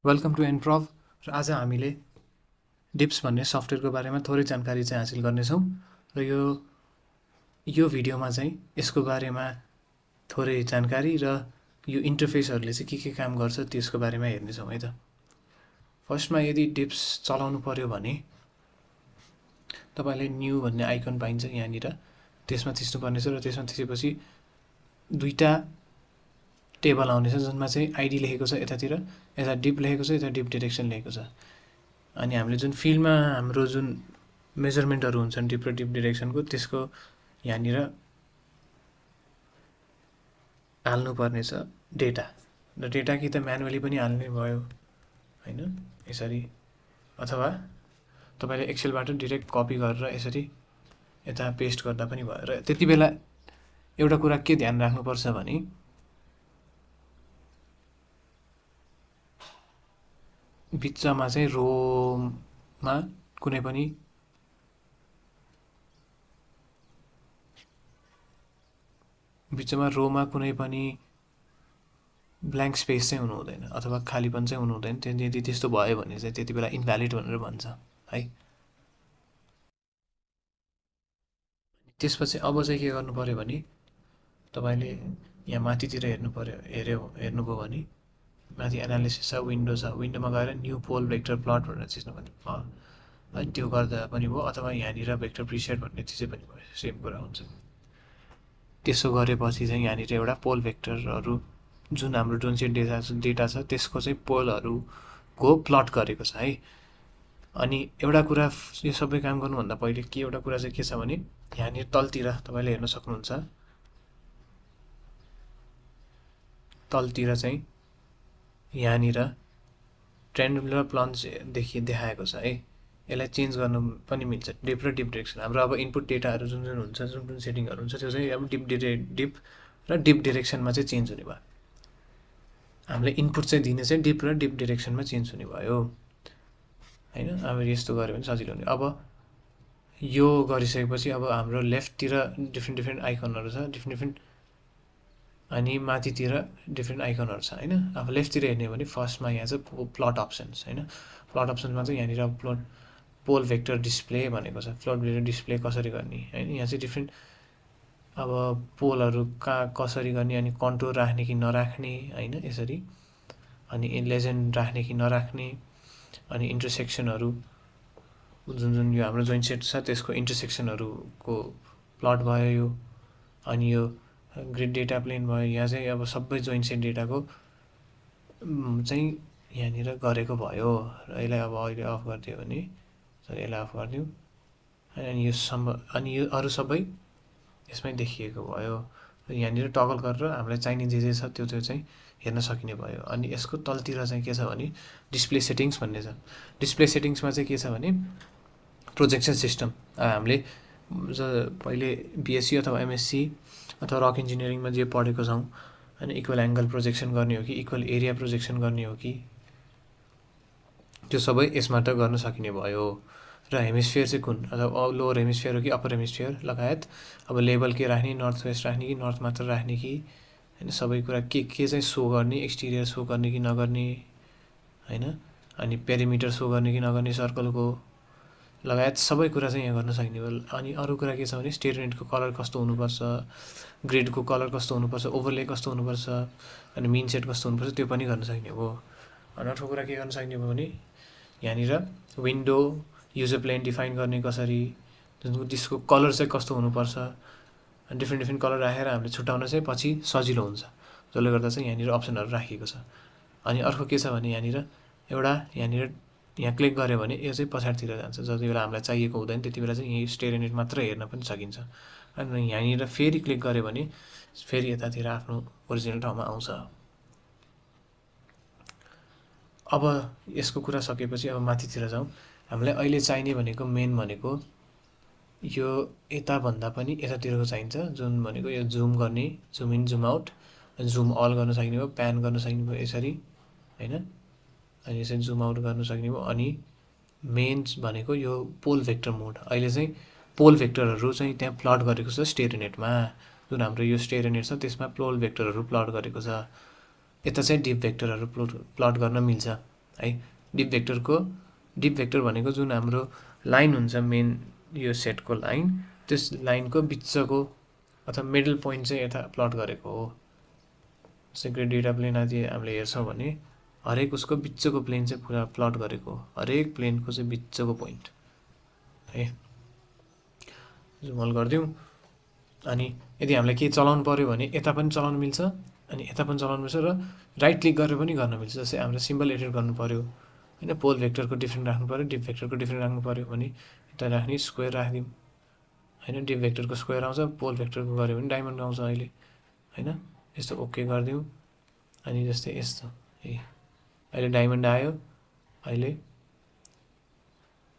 Welcome to En-prov र आज हामीले डिप्स भन्ने सफ्टवेयरको बारेमा थोरै जानकारी चाहिँ हासिल गर्नेछौँ र यो भिडियोमा चाहिँ यसको बारेमा थोरै जानकारी र यो इन्टरफेसहरूले चाहिँ के काम गर्छ त्यसको बारेमा हेर्नेछौँ है त। फर्स्टमा यदि डिप्स चलाउनु पर्यो भने तपाईँले न्यू भन्ने आइकन पाइन्छ यहाँनिर, त्यसमा थिच्नुपर्नेछ र त्यसमा थिचेपछि दुईवटा टेबल आउनेछ जुनमा चाहिँ आइडी लेखेको छ यतातिर, यता डिप लेखेको छ, यता डिप डिरेक्सन लेखेको छ। अनि हामीले जुन फिल्डमा हाम्रो जुन मेजरमेन्टहरू हुन्छन् डिप र डिप डिरेक्सनको त्यसको यहाँनिर हाल्नुपर्नेछ डेटा। र डेटा कि त म्यानुअली पनि हाल्ने भयो होइन यसरी, अथवा तपाईँले एक्सेलबाट डिरेक्ट कपी गरेर यसरी यता पेस्ट गर्दा पनि भयो। र त्यति बेला एउटा कुरा के ध्यान राख्नुपर्छ भने बिचमा चाहिँ रोमा कुनै पनि ब्ल्याङ्क स्पेस चाहिँ हुनु हुँदैन अथवा खालीपन चाहिँ हुनु हुँदैन। यदि त्यस्तो भयो भने चाहिँ त्यति बेला इन्भ्यालिड भनेर भन्छ है। त्यसपछि अब चाहिँ के गर्नु पर्यो भने तपाईँले यहाँ माथितिर हेर्नुभयो भने माथि एनालिसिस छ, विन्डो छ, विन्डोमा गएर न्यू पोल भेक्टर प्लट भनेर चिज्नु पनि भयो है। त्यो गर्दा पनि भयो अथवा यहाँनिर भेक्टर प्रिसेट भन्ने चिज पनि भयो, सेम कुरा हुन्छ। त्यसो गरेपछि चाहिँ यहाँनिर एउटा पोल भेक्टरहरू जुन हाम्रो जुन चाहिँ डेटा छ त्यसको चाहिँ पोलहरूको प्लट गरेको छ है। अनि एउटा कुरा यो सबै काम गर्नुभन्दा पहिले एउटा कुरा चाहिँ के छ भने यहाँनिर तलतिर तपाईँले हेर्न सक्नुहुन्छ, तलतिर चाहिँ यहाँनिर ट्रेन्डुलर प्लन्ज देखाएको छ है। यसलाई चेन्ज गर्नु पनि मिल्छ, डिप र डिप डिरेक्सन। हाम्रो अब इनपुट डेटाहरू जुन जुन हुन्छ, जुन जुन सेटिङहरू हुन्छ त्यो चाहिँ अब डिप र डिप डिरेक्सनमा चाहिँ चेन्ज हुने भयो। हामीले इनपुट चाहिँ दिने चाहिँ डिप र डिप डिरेक्सनमा चेन्ज हुने भयो होइन। अब यस्तो गऱ्यो भने सजिलो हुने। अब यो गरिसकेपछि अब हाम्रो लेफ्टतिर डिफ्रेन्ट आइकनहरू छ, डिफ्रेन्ट अनि माथितिर डिफ्रेन्ट आइकनहरू छ होइन। अब लेफ्टतिर हेर्ने भने फर्स्टमा यहाँ चाहिँ प्लट अप्सन्स होइन। प्लट अप्सन्समा चाहिँ यहाँनिर पोल भेक्टर डिस्प्ले भनेको छ। प्लट भेक्टर डिस्प्ले कसरी गर्ने होइन, यहाँ चाहिँ डिफ्रेन्ट अब पोलहरू कहाँ कसरी गर्ने, अनि कन्टुर राख्ने कि नराख्ने होइन यसरी, अनि लेजेन्ड राख्ने कि नराख्ने, अनि इन्टरसेक्सनहरू जुन जुन यो हाम्रो जोइन्ट सेट छ त्यसको इन्टरसेक्सनहरूको प्लट भयो यो। अनि यो ग्रिड डेटा प्लेन भयो, यहाँ चाहिँ अब सबै जोइन्ट सेट डेटाको चाहिँ यहाँनिर गरेको भयो। र यसलाई अब अहिले अफ गरिदियो भने यसलाई अफ गरिदिउँ अनि यो अरू सबै यसमै देखिएको भयो। यहाँनिर टगल गरेर हामीलाई चाहिने जे छ त्यो चाहिँ हेर्न सकिने भयो। अनि यसको तलतिर चाहिँ के छ भने डिस्प्ले सेटिङ्स भन्ने छ। डिस्प्ले सेटिङ्समा चाहिँ के छ भने प्रोजेक्सन सिस्टम। हामीले पहिले बिएससी अथवा एमएससी अथवा रक इन्जिनियरिङमा जे पढेको छौँ होइन, इक्वल एङ्गल प्रोजेक्सन गर्ने हो कि इक्वल एरिया प्रोजेक्सन गर्ने हो कि त्यो सबै यसबाट गर्न सकिने भयो। र हेमिस्फियर चाहिँ कुन, अथवा लोवर हेमिस्फियर हो कि अप्पर हेमिस्फियर लगायत अब लेभल के राख्ने, नर्थ वेस्ट राख्ने कि नर्थ मात्र राख्ने कि होइन, सबै कुरा के चाहिँ सो गर्ने, एक्सटिरियर सो गर्ने कि नगर्ने होइन, अनि पेरिमिटर सो गर्ने कि नगर्ने सर्कलको लगायत सबै कुरा चाहिँ यहाँ गर्न सकिने भयो। अनि अरू कुरा के छ भने स्टेटमेन्टको कलर कस्तो हुनुपर्छ, ग्रिडको कलर कस्तो हुनुपर्छ, ओभरले कस्तो हुनुपर्छ, अनि मिन सेट कस्तो हुनुपर्छ त्यो पनि गर्न सकिने भयो। अनि अर्को कुरा के गर्न सकिने भयो भने यहाँनिर विन्डो युजर प्लेन डिफाइन गर्ने कसरी, त्यसको कलर चाहिँ कस्तो हुनुपर्छ, डिफ्रेन्ट कलर राखेर हामीले छुट्याउन चाहिँ पछि सजिलो हुन्छ, जसले गर्दा चाहिँ यहाँनिर अप्सनहरू राखिएको छ। अनि अर्को के छ भने यहाँनिर यहाँ क्लिक गऱ्यो भने यो चाहिँ पछाडितिर जान्छ। जति बेला हामीलाई चाहिएको हुँदैन त्यति बेला चाहिँ यही स्टेरिनेट मात्र हेर्न पनि सकिन्छ। अनि यहाँनिर फेरि क्लिक गऱ्यो भने फेरि यतातिर आफ्नो ओरिजिनल ठाउँमा आउँछ। अब यसको कुरा सकेपछि अब माथितिर जाउँ। हामीलाई अहिले चाहिने भनेको मेन भनेको यो यताभन्दा पनि यतातिरको चाहिन्छ, जुन भनेको यो जुम गर्ने, zoom in zoom out, zoom all गर्न सकिने भयो, प्यान गर्न सकिने भयो यसरी होइन, अनि यसरी जुम आउट गर्न सकिने भयो। अनि मेन भनेको यो पोल भेक्टर मोड। अहिले चाहिँ पोल भेक्टरहरू चाहिँ त्यहाँ प्लट गरेको छ स्टेरिनेटमा, जुन हाम्रो यो स्टेरिनेट छ त्यसमा पोल भेक्टरहरू प्लट गरेको छ। यता चाहिँ डिप भेक्टरहरू प्लट गर्न मिल्छ है। डिप भेक्टर भनेको जुन हाम्रो लाइन हुन्छ मेन यो सेटको लाइन, त्यस लाइनको बिचको अथवा मिडल पोइन्ट चाहिँ यता प्लट गरेको हो। जस्तै ग्रेड डेटा प्लेन आदि हामीले हेर्छौँ भने हरेक उसको बिचको प्लेन चाहिँ पुरा प्लट गरेको हो, हरेक प्लेनको चाहिँ बिचको पोइन्ट है। जुमल गरिदिउँ। अनि यदि हामीलाई केही चलाउनु पऱ्यो भने यता पनि चलाउनु मिल्छ अनि यता पनि चलाउनु मिल्छ र राइट क्लिक गरेर पनि गर्न मिल्छ। जस्तै हाम्रो सिम्बल एडिट गर्नु पऱ्यो होइन, पोल भेक्टरको डिफ्रेन्ट राख्नु पऱ्यो, डिप भेक्टरको डिफ्रेन्ट राख्नु पऱ्यो भने यता राख्ने स्क्वायर राखिदिउँ होइन, डिप भेक्टरको स्क्वायर आउँछ, पोल भेक्टरको गऱ्यो भने डायमन्ड आउँछ अहिले होइन। यस्तो ओके गरिदिउँ। अनि जस्तै यस्तो है, अहिले डायमन्ड आयो, अहिले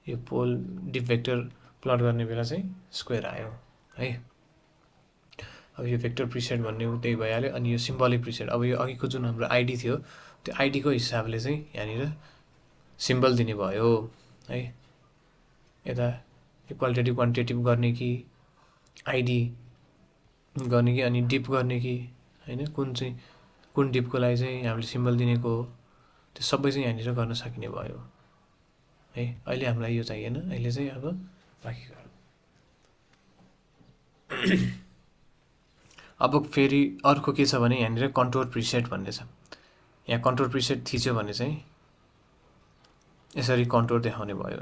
यो पोल डिप भेक्टर प्लट गर्ने बेला चाहिँ स्क्वायर आयो है। अब यो भेक्टर प्रिसेट भन्ने त्यही भइहाल्यो। अनि यो सिम्बलिक प्रिसेट, अब यो अघिको जुन हाम्रो आइडी थियो त्यो आइडीको हिसाबले चाहिँ यहाँनिर सिम्बल दिने भयो है। यता यो क्वालिटेटिभ क्वान्टिटेटिभ गर्ने कि आइडी गर्ने कि अनि डिप गर्ने कि होइन, कुन डिपको लागि चाहिँ हामीले सिम्बल दिनेको हो, त्यो सबै चाहिँ यहाँनिर गर्न सकिने भयो है। अहिले हामीलाई यो चाहिएन, अहिले चाहिँ अब बाँकी अब फेरि अर्को के छ भने यहाँनिर कन्टुर प्रिसेट भन्ने छ। यहाँ कन्टुर प्रिसेट थिच्यो भने चाहिँ यसरी कन्टुर देखाउने भयो।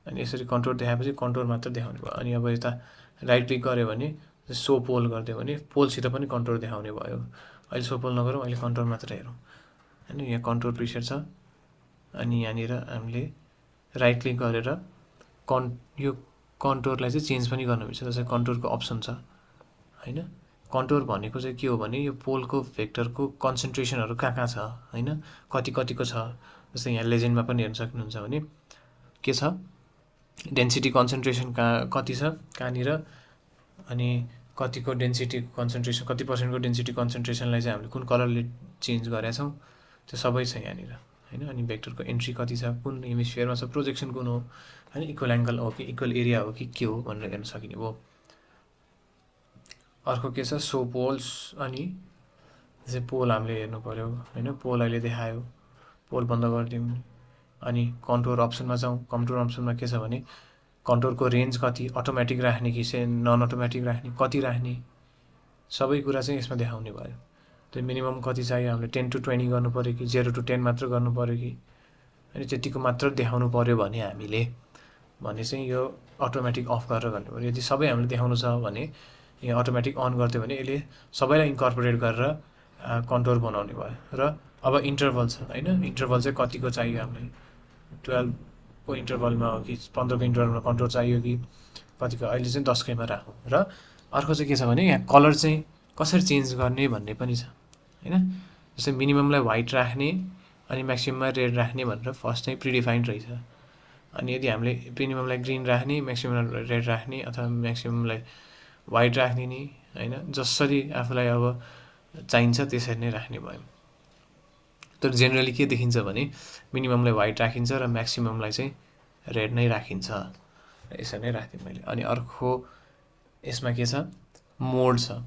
अनि यसरी कन्टुर देखाएपछि कन्टुर मात्र देखाउने भयो। अनि अब यता राइट क्लिक गऱ्यो भने सो पोल गरिदियो भने पोलसित पनि कन्टुर देखाउने भयो। अहिले सो पोल नगरौँ, अहिले कन्टुर मात्र हेरौँ होइन। यहाँ कन्टुर प्रिसेट छ। अनि यहाँनिर हामीले राइट क्लिक गरेर यो कन्टुरलाई चाहिँ चेन्ज पनि गर्न मिल्छ। जस्तै कन्टुरको अप्सन छ होइन। कन्टुर भनेको चाहिँ के हो भने यो पोलको भेक्टरको कन्सन्ट्रेसनहरू कहाँ छ होइन, कतिको छ। जस्तै यहाँ लेजेन्डमा पनि हेर्न सक्नुहुन्छ भने के छ, डेन्सिटी कन्सन्ट्रेसन कति छ कहाँनिर, अनि कतिको डेन्सिटी कन्सन्ट्रेसन, कति पर्सेन्टको डेन्सिटी कन्सन्ट्रेसनलाई चाहिँ हामीले कुन कलरले चेन्ज गरेका छौँ त्यो सबै छ यहाँनिर होइन। अनि भेक्टरको एन्ट्री कति छ, कुन हेमिस्फियरमा छ, प्रोजेक्सन कुन हो होइन, इक्वल एङ्गल हो कि इक्वल एरिया हो कि के हो भनेर हेर्न सकिने भयो। अर्को के छ, सो पोल्स। अनि चाहिँ पोल हामीले हेर्नु पऱ्यो होइन, पोल अहिले देखायो, पोल बन्द गरिदिउँ। अनि कन्टुर अप्सनमा जाउँ। कन्टुर अप्सनमा के छ भने कन्टुरको रेन्ज कति, अटोमेटिक राख्ने कि नन अटोमेटिक राख्ने, कति राख्ने, सबै कुरा चाहिँ यसमा देखाउने भयो। त्यो मिनिमम कति चाहियो, हामीले 10 to 20 गर्नु पऱ्यो कि 0 to 10 मात्र गर्नु पऱ्यो कि, अनि त्यतिको मात्र देखाउनु पऱ्यो भने हामीले चाहिँ यो अटोमेटिक अफ गरेर गर्नु पऱ्यो। यदि सबै हामीले देखाउनु छ भने यहाँ अटोमेटिक अन गरिदियो भने यसले सबैलाई इन्कर्पोरेट गरेर कन्टुर बनाउने भयो। र अब इन्टरभल छ होइन, इन्टरभल चाहिँ कतिको चाहियो, हामीलाई 12 को इन्टरभलमा हो कि 15 को इन्टरभलमा कन्टुर चाहियो कि कतिको, अहिले चाहिँ 10 राखौँ। र अर्को चाहिँ के छ भने यहाँ कलर चाहिँ कसरी चेन्ज गर्ने भन्ने पनि छ होइन। जस्तै मिनिममलाई व्हाइट राख्ने अनि म्याक्सिमममा रेड राख्ने भनेर फर्स्ट चाहिँ प्रिडिफाइन्ड रहेछ। अनि यदि हामीले मिनिममलाई ग्रिन राख्ने, म्याक्सिममलाई रेड राख्ने अथवा म्याक्सिममलाई व्हाइट राख्ने नि होइन, जसरी आफूलाई अब चाहिन्छ त्यसरी नै राख्ने भयो। तर जेनरली के देखिन्छ भने मिनिममलाई व्हाइट राखिन्छ र म्याक्सिममलाई चाहिँ रेड नै राखिन्छ। यसरी नै राखिदिएँ मैले। अनि अर्को यसमा के छ, मोड छ।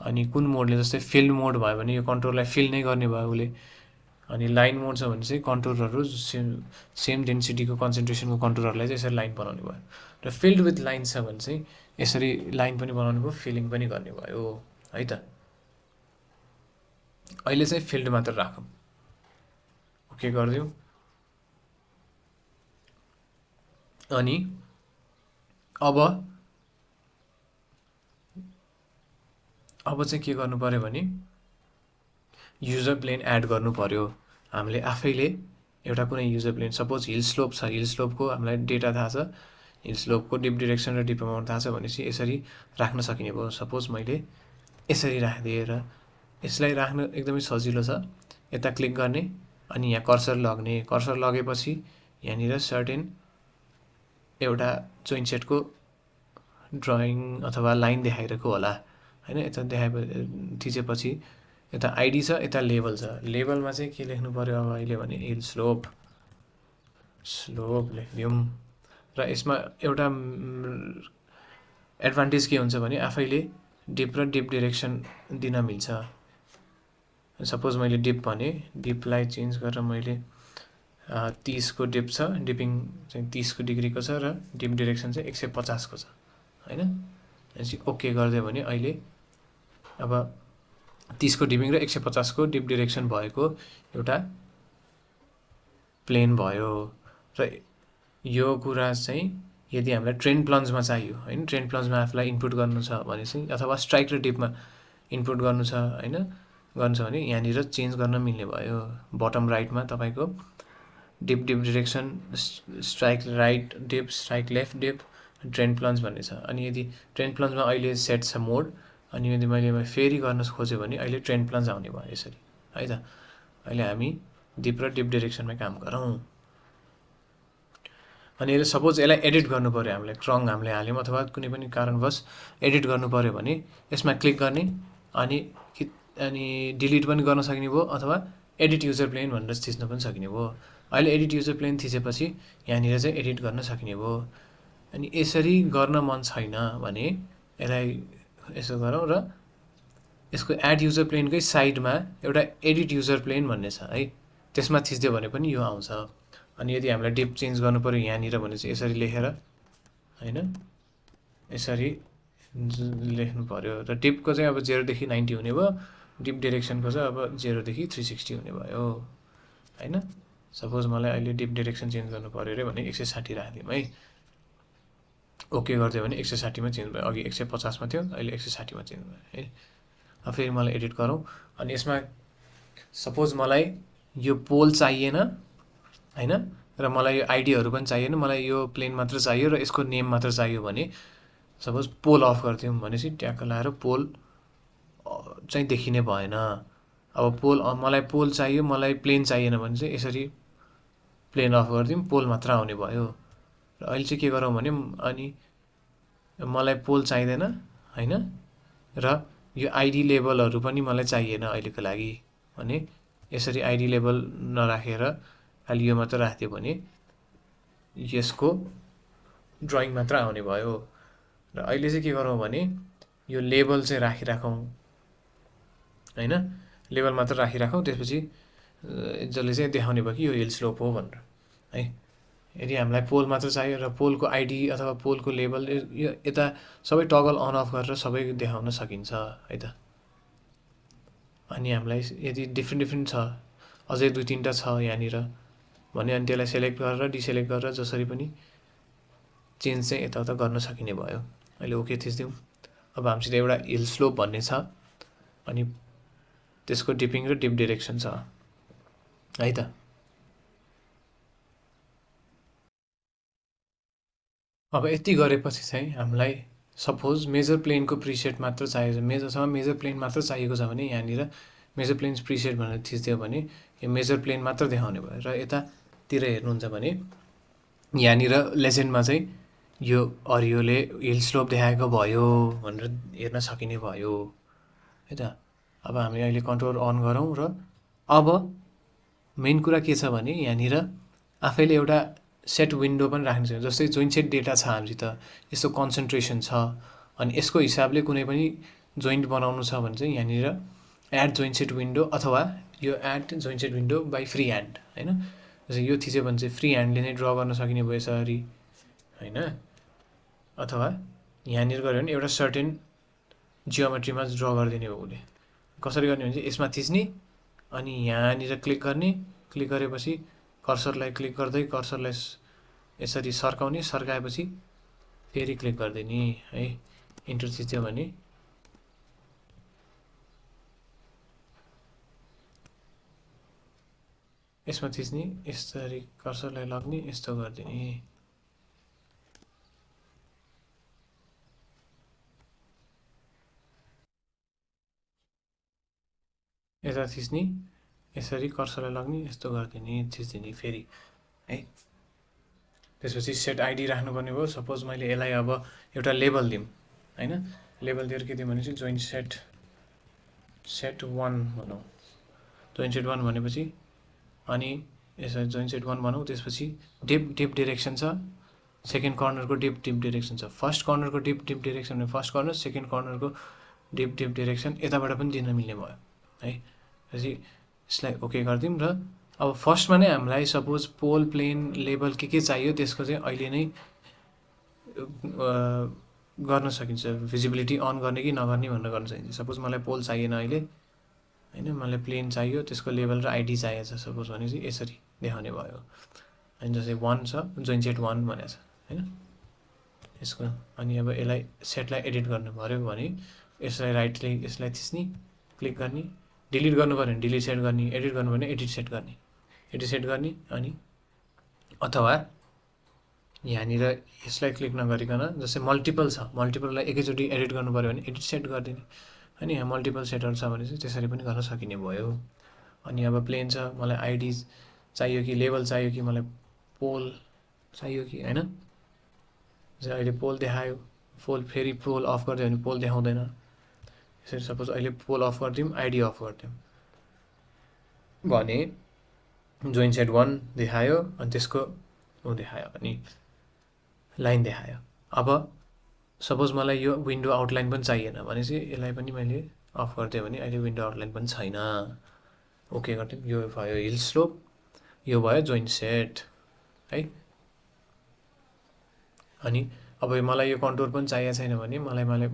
अनि कुन मोडले, जस्तै फिल्ड मोड भयो भने यो कन्टुरलाई फिल नै गर्ने भयो उसले। अनि लाइन मोड छ भने चाहिँ कन्टुरहरू सेम डेन्सिटीको कन्सन्ट्रेसनको कन्टुरहरूलाई चाहिँ यसरी लाइन बनाउने भयो। र फिल्ड विथ लाइन छ भने चाहिँ यसरी लाइन पनि बनाउनु भयो, फिलिङ पनि गर्ने भयो है त। अहिले चाहिँ फिल्ड मात्र राखौँ, ओके गरिदिउँ। अनि अब चाहिँ के गर्नु पऱ्यो भने युजर प्लेन एड गर्नु पऱ्यो हामीले आफैले। एउटा कुनै user plane, suppose hill slope छ, हिल स्लोपको हामीलाई डेटा थाहा छ, हिल स्लोपको डिप डिरेक्सन र डिप अमाउन्ट थाहा छ भनेपछि यसरी राख्न सकिने भयो। सपोज मैले यसरी राखिदिएँ र यसलाई राख्न एकदमै सजिलो छ। यता क्लिक गर्ने अनि यहाँ कर्सर लग्ने, कर्सर लगेपछि यहाँनिर सर्टेन एउटा जोइन सेटको ड्रइङ अथवा लाइन देखाइरहेको होला होइन। यता थिचेपछि यता आइडी छ, यता लेभल छ। लेभलमा चाहिँ के लेख्नु पऱ्यो अब अहिले भने हिल स्लोप लेखिदिउँ। र यसमा एउटा एडभान्टेज के हुन्छ भने आफैले डिप र डिप डिरेक्सन दिन मिल्छ सपोज मैले डिप भने डिपलाई चेन्ज गरेर मैले 30 को डिप छ, डिपिङ चाहिँ 30 को डिग्रीको छ र डिप डिरेक्सन चाहिँ 150 को छ हैन। यसरी ओके गरिदियो भने अहिले अब 30 को डिपिङ र 150 को डिप डिरेक्सन भएको एउटा प्लेन भयो। र यो कुरा चाहिँ यदि हामीलाई ट्रेन्ड प्लन्जमा चाहियो हैन, ट्रेन्ड प्लन्जमा आफूलाई इनपुट गर्नु छ भने चाहिँ अथवा स्ट्राइक र डिपमा इनपुट गर्नु छ हैन, गर्नु छ भने यहाँनिर चेन्ज गर्न मिल्ने भयो। बटम राइटमा तपाईँको dip direction, strike right dip, strike left dip, trend plunge भन्ने छ। अनि यदि ट्रेन्ड प्लन्जमा अहिले सेट छ मोड, अनि यदि मैले फेरि गर्न खोजेँ भने अहिले ट्रेन्ड प्लन्ज आउने भयो यसरी है त। अहिले हामी डिप र डिप डिरेक्सनमै काम गरौँ। अनि यसले सपोज यसलाई एडिट गर्नु पर्यो, हामीलाई क्रङ हामीले हाल्यौँ अथवा कुनै पनि कारणवश एडिट गर्नु पर्यो भने यसमा क्लिक गर्ने अनि डिलिट पनि गर्न सकिने भयो अथवा एडिट युजर प्लेन भनेर थिच्न पनि सकिने भयो। अहिले एडिट युजर प्लेन थिचेपछि यहाँनिर चाहिँ एडिट गर्न सकिने भयो। अनि यसरी गर्न मन छैन भने यसलाई यसो गरौँ र यसको एड युजर प्लेनकै साइडमा एउटा एडिट युजर प्लेन भन्ने छ है, त्यसमा थिच्दियो भने पनि यो आउँछ। अनि यदि हामीलाई डिप चेन्ज गर्नु पर्यो यहाँनिर भने चाहिँ यसरी लेखेर हैन, यसरी लेख्नु पर्यो। र डिपको चाहिँ अब 0 देखि 90 हुने भयो, डिप डिरेक्सनको चाहिँ अब 0 देखि 360 हुने भयो हैन। सपोज मलाई अहिले डिप डिरेक्सन चेन्ज गर्नु पर्यो अरे भने 160 राखिदिउँ है। ओके गरिदियो भने 160 मा चेन्ज भयो। अघि 150 मा थियो, अहिले 160 मा चेन्ज भयो है। अब फेरि मलाई एडिट गरौँ। अनि यसमा सपोज मलाई यो पोल चाहिएन हैन, र मलाई यो आइडीहरू पनि चाहिएन, मलाई यो प्लेन मात्र चाहियो र यसको नेम मात्र चाहियो भने सपोज पोल अफ गरिदिउँ भनेपछि ट्याक्क लाएर पोल चाहिँ देखिने भएन। अब पोल मलाई पोल चाहियो, मलाई प्लेन चाहिएन भने चाहिँ यसरी प्लेन अफ गरिदिउँ, पोल मात्र आउने भयो। र अहिले चाहिँ के गरौँ भने अनि मलाई पोल चाहिँदैन हैन, र यो आइडी लेभलहरू पनि मलाई चाहिएन अहिलेको लागि भने यसरी आइडी लेभल नराखेर खालि यो मात्र राखिदियो भने यसको ड्राइङ मात्र आउने भयो। र अहिले चाहिँ के गरौँ भने यो लेभल चाहिँ राखिराखौँ हैन, लेभल मात्र राखिराखौँ। त्यसपछि जसले चाहिँ देखाउने भयो कि यो हिल स्लोप हो भनेर है। यदि हामीलाई पोल मात्र चाहियो र पोलको आइडी अथवा पोलको लेभल यो यता सबै टगल अन अफ गरेर सबै देखाउन सकिन्छ है त। अनि हामीलाई यदि डिफ्रेन्ट छ, अझै 2-3टा छ यहाँनिर भने अनि त्यसलाई सेलेक्ट गरेर डिसेलेक्ट गरेर जसरी पनि चेन्ज चाहिँ यताउता गर्न सकिने भयो। अहिले ओके थिच्दिउँ। अब हामीसित एउटा हिल स्लोप भन्ने छ अनि त्यसको डिपिङ र डिप डिरेक्सन छ है त। अब यति गरेपछि चाहिँ हामीलाई सपोज मेजर प्लेनको प्रिसेट मात्र चाहिएको छ, मेजर प्लेन मात्र चाहिएको छ भने यहाँनिर मेजर प्लेन्स प्रिसेट भनेर थिच्दियो भने यो मेजर प्लेन मात्र देखाउने भयो। र यतातिर हेर्नुहुन्छ भने यहाँनिर लेजेन्डमा चाहिँ यो हरियोले हिल स्लोप देखाएको भयो भनेर हेर्न सकिने भयो है त। अब हामी अहिले कन्ट्रोल अन गरौँ र अब मेन कुरा के छ भने यहाँनिर आफैले एउटा सेट विन्डो पनि राख्नु छ। जस्तै जोइन्ट सेट डेटा छ हामीसित, यसको कन्सन्ट्रेसन छ अनि यसको हिसाबले कुनै पनि जोइन्ट बनाउनु छ भने चाहिँ यहाँनिर एड जोइन्ट सेट विन्डो अथवा यो add joint set window by free hand हैन। जस्तै यो थिच्यो भने चाहिँ फ्री ह्यान्डले नै ड्र गर्न सकिने भयो यसरी हैन। अथवा यहाँनिर गऱ्यो भने एउटा सर्टेन जियोमेट्रीमा ड्र गरिदिने भयो उसले। कसरी गर्ने भने चाहिँ यसमा थिच्ने अनि यहाँनिर क्लिक गर्ने, क्लिक गरेपछि कर्सरलाई क्लिक गर्दै कर्सरलाई यसरी सर्काउने, सर्काएपछि फेरि क्लिक गरिदिने है। इन्टर थिच्यो भने यसमा थिच्ने, यसरी कर्सरलाई लग्ने, यस्तो गरिदिने। यता थिच्ने, यसरी कर्सरलाई लग्ने, यस्तो गरिदिने, थिचिदिने फेरि है। त्यसपछि सेट आइडी राख्नुपर्ने भयो। सपोज मैले यसलाई अब एउटा लेबल दिउँ हैन, लेबल दिएर के दिउँ भने चाहिँ जोइन्ट सेट 1 भनौँ। जोइन्ट सेट 1 भनेपछि अनि यसरी जोइन्ट सेट 1 भनौँ। त्यसपछि डिप डिरेक्सन छ, सेकेन्ड कर्नरको डिप डिरेक्सन छ। फर्स्ट कर्नरको डिप डिरेक्सन भने फर्स्ट कर्नर, सेकेन्ड कर्नरको डिप डिरेक्सन यताबाट पनि दिन मिल्ने भयो है। त्यसपछि यसलाई ओके गरिदिउँ र अब फर्स्टमा नै हामीलाई सपोज पोल प्लेन लेभल के चाहियो त्यसको चाहिँ अहिले नै गर्न सकिन्छ, भिजिबिलिटी अन गर्ने कि नगर्ने भनेर गर्न सकिन्छ। सपोज मलाई पोल चाहिएन अहिले होइन, मलाई प्लेन चाहियो, त्यसको लेभल र आइडी चाहिएको छ सपोज भने चाहिँ यसरी देखाउने भयो होइन। जस्तै 1 छ, जोइन सेट 1 भनेको छ होइन यसको। अनि अब यसलाई सेटलाई एडिट गर्नु पऱ्यो भने यसलाई राइटले यसलाई थिच्ने, क्लिक गर्ने, डिलिट गर्नु पऱ्यो भने डिलिट सेट गर्ने, एडिट गर्नु भने एडिट सेट गर्ने, एडिट सेट गर्ने। अनि अथवा यहाँनिर यसलाई क्लिक नगरिकन जस्तै मल्टिपल छ, मल्टिपललाई एकैचोटि एडिट गर्नु पऱ्यो भने एडिट सेट गरिदिने। अनि यहाँ मल्टिपल सेटहरू छ भने चाहिँ त्यसरी पनि गर्न सकिने भयो। अनि अब प्लेन छ, मलाई आइडी चाहियो कि लेभल चाहियो कि मलाई पोल चाहियो कि होइन। अहिले पोल देखायो, पोल फेरि पोल अफ गरिदियो भने पोल देखाउँदैन। यसरी सपोज अहिले पोल अफ गरिदिउँ, आइडी अफ गरिदिउँ भने जोइन सेट 1 देखायो अनि त्यसको देखायो अनि लाइन देखायो। अब सपोज मलाई यो विन्डो आउटलाइन पनि चाहिएन भने चाहिँ यसलाई पनि मैले अफ गरिदिएँ भने अहिले विन्डो आउटलाइन पनि छैन। ओके गरिदिउँ, यो भयो हिल स्लोप, यो भयो जोइन सेट है। अनि अब मलाई यो कन्टुर पनि चाहिएको छैन भने मलाई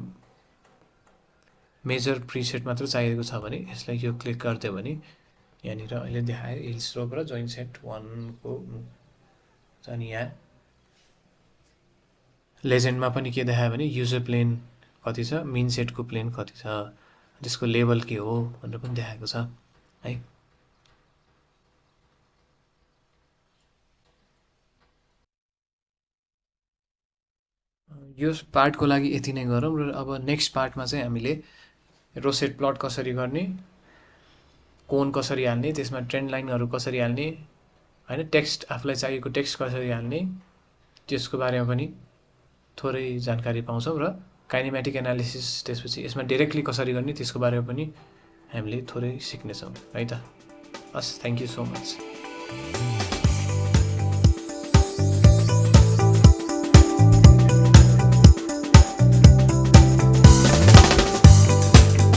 मेजर प्रिसेट मात्र चाहिएको छ भने यसलाई यो क्लिक गरिदियो भने यहाँनिर अहिले देखायो हिल स्लोप र जोइन सेट 1 को। अनि यहाँ लेजेन्डमा पनि के देखायो भने युजर प्लेन कति छ, मिन सेटको प्लेन कति छ, त्यसको लेभल के हो भनेर पनि देखाएको छ है। यो पार्टको लागि यति नै गरौँ र अब नेक्स्ट पार्टमा चाहिँ हामीले रोसेट प्लट कसरी गर्ने, कोन कसरी हाल्ने, त्यसमा ट्रेन्ड लाइनहरू कसरी हाल्ने होइन, टेक्स्ट आफूलाई चाहिएको टेक्स्ट कसरी हाल्ने त्यसको बारेमा पनि थोरै जानकारी पाउँछौँ र काइनेमेटिक एनालिसिस त्यसपछि यसमा डाइरेक्टली कसरी गर्ने त्यसको बारेमा पनि हामीले थोरै सिक्नेछौँ है त। हस्, थ्याङ्क यू सो मच।